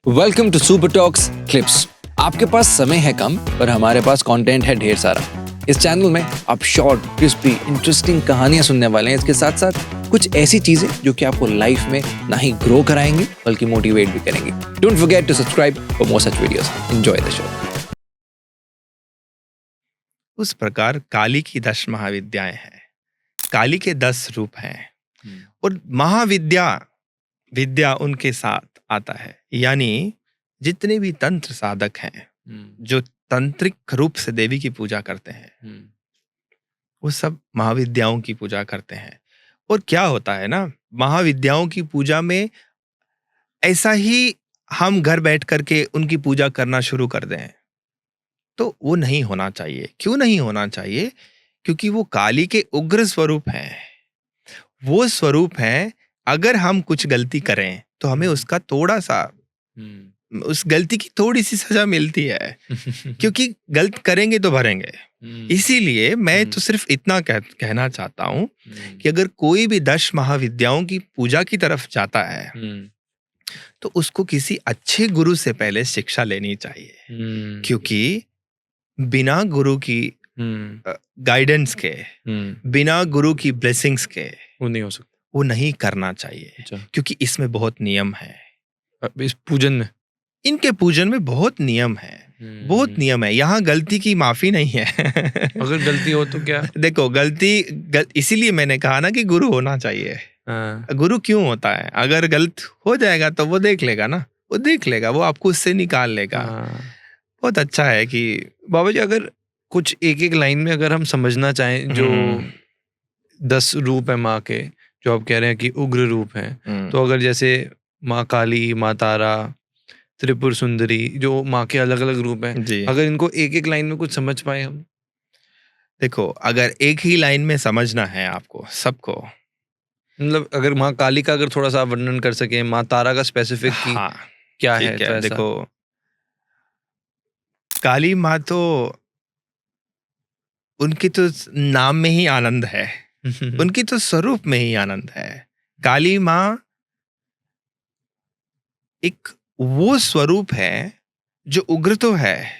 Welcome to super talks clips. आपके पास समय है कम पर हमारे पास कंटेंट है ढेर सारा। इस चैनल में आप शॉर्ट, क्रिस्पी, इंटरेस्टिंग कहानियां सुनने वाले हैं। इसके साथ साथ कुछ ऐसी चीजें जो कि आपको लाइफ में ना ही ग्रो कराएंगे बल्कि मोटिवेट भी करेंगे। Don't forget to subscribe for more such videos. Enjoy the show. उस प्रकार काली की 10 महाविद्याएं हैं। काली के 10 रूप हैं और विद्या उनके साथ आता है। यानी जितने भी तंत्र साधक हैं जो तंत्रिक रूप से देवी की पूजा करते हैं वो सब महाविद्याओं की पूजा करते हैं। और क्या होता है ना, महाविद्याओं की पूजा में ऐसा ही हम घर बैठ करके उनकी पूजा करना शुरू कर दें तो वो नहीं होना चाहिए। क्यों नहीं होना चाहिए? क्योंकि वो काली के उग्र स्वरूप हैं। वो स्वरूप हैं, अगर हम कुछ गलती करें तो हमें उसका थोड़ा सा उस गलती की थोड़ी सी सजा मिलती है क्योंकि गलत करेंगे तो भरेंगे। इसीलिए मैं तो सिर्फ इतना कहना चाहता हूं कि अगर कोई भी 10 महाविद्याओं की पूजा की तरफ जाता है तो उसको किसी अच्छे गुरु से पहले शिक्षा लेनी चाहिए। क्योंकि बिना गुरु की गाइडेंस के, बिना गुरु की ब्लेसिंग्स के वो नहीं हो सकता, वो नहीं करना चाहिए। क्योंकि इसमें बहुत नियम है। इस पूजन में, इनके पूजन में बहुत नियम है, बहुत नियम है। यहाँ गलती की माफी नहीं है। अगर गलती हो तो क्या? देखो इसीलिए मैंने कहा ना कि गुरु होना चाहिए। गुरु क्यों होता है? अगर गलत हो जाएगा तो वो देख लेगा ना, वो देख लेगा, वो आपको उससे निकाल लेगा। बहुत अच्छा है कि बाबा जी, अगर कुछ एक एक लाइन में अगर हम समझना चाहें, जो 10 रूप है माँ के, जो आप कह रहे हैं कि उग्र रूप हैं, तो अगर जैसे माँ काली, माँ तारा, त्रिपुर सुंदरी, जो माँ के अलग अलग रूप हैं, अगर इनको एक एक लाइन में कुछ समझ पाए हम। देखो, अगर एक ही लाइन में समझना है आपको सबको, मतलब अगर माँ काली का अगर थोड़ा सा वर्णन कर सके, माँ तारा का स्पेसिफिक क्या है? तो देखो, काली माँ तो उनकी तो नाम में ही आनंद है। उनकी तो स्वरूप में ही आनंद है। काली माँ एक वो स्वरूप है जो उग्र तो है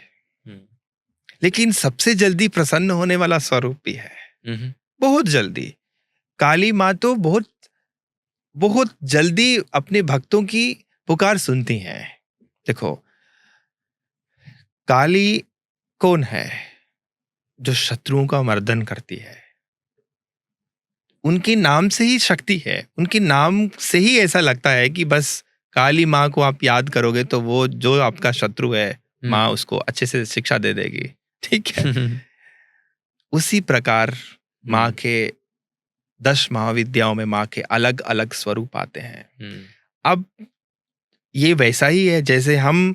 लेकिन सबसे जल्दी प्रसन्न होने वाला स्वरूप भी है। बहुत जल्दी काली माँ तो बहुत जल्दी अपने भक्तों की पुकार सुनती हैं। देखो, काली कौन है? जो शत्रुओं का मर्दन करती है। उनके नाम से ही शक्ति है। उनके नाम से ही ऐसा लगता है कि बस काली माँ को आप याद करोगे तो वो जो आपका शत्रु है, माँ उसको अच्छे से शिक्षा दे देगी। ठीक है। उसी प्रकार माँ के 10 महाविद्याओं में माँ के अलग अलग स्वरूप आते हैं। अब ये वैसा ही है जैसे हम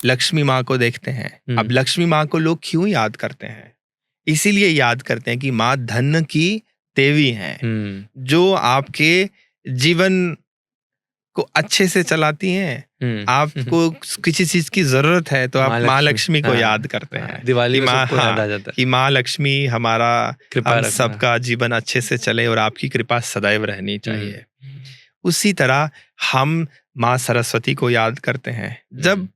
लक्ष्मी माँ को देखते हैं। अब लक्ष्मी माँ को लोग क्यों याद करते हैं? इसीलिए याद करते हैं कि माँ धन की देवी हैं, जो आपके जीवन को अच्छे से चलाती हैं। आपको किसी चीज की जरूरत है तो आप माँ लक्ष्मी को याद करते हैं। दिवाली में सबको याद आ जाता है कि माँ लक्ष्मी हमारा हम सबका जीवन अच्छे से चले और आपकी कृपा सदैव रहनी चाहिए। उसी तरह हम माँ सरस्वती को याद करते हैं जब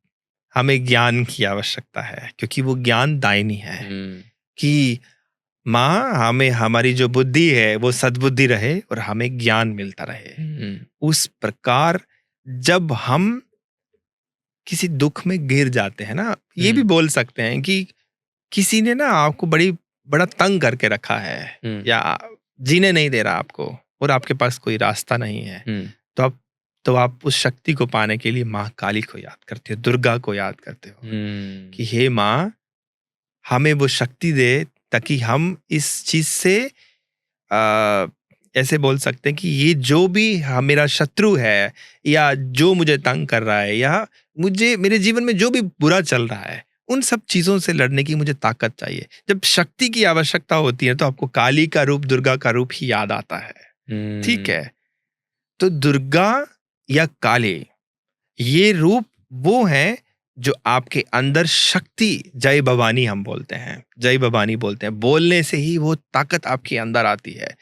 हमें ज्ञान की आवश्यकता है, क्योंकि वो ज्ञान दायिनी है। कि माँ हमें हमारी जो बुद्धि है वो सद्बुद्धि रहे और हमें ज्ञान मिलता रहे। उस प्रकार जब हम किसी दुख में गिर जाते हैं ना, ये भी बोल सकते हैं कि किसी ने ना आपको बड़ा तंग करके रखा है या जीने नहीं दे रहा आपको और आपके पास कोई रास्ता नहीं है, तो आप उस शक्ति को पाने के लिए माँ काली को याद करते हो, दुर्गा को याद करते हो कि हे माँ, हमें वो शक्ति दे ताकि हम इस चीज से ऐसे बोल सकते हैं कि ये जो भी मेरा शत्रु है या जो मुझे तंग कर रहा है या मेरे जीवन में जो भी बुरा चल रहा है, उन सब चीजों से लड़ने की मुझे ताकत चाहिए। जब शक्ति की आवश्यकता होती है तो आपको काली का रूप, दुर्गा का रूप ही याद आता है। ठीक है, तो दुर्गा या काली ये रूप वो है जो आपके अंदर शक्ति, जय भवानी हम बोलते हैं, जय भवानी बोलते हैं, बोलने से ही वो ताकत आपके अंदर आती है।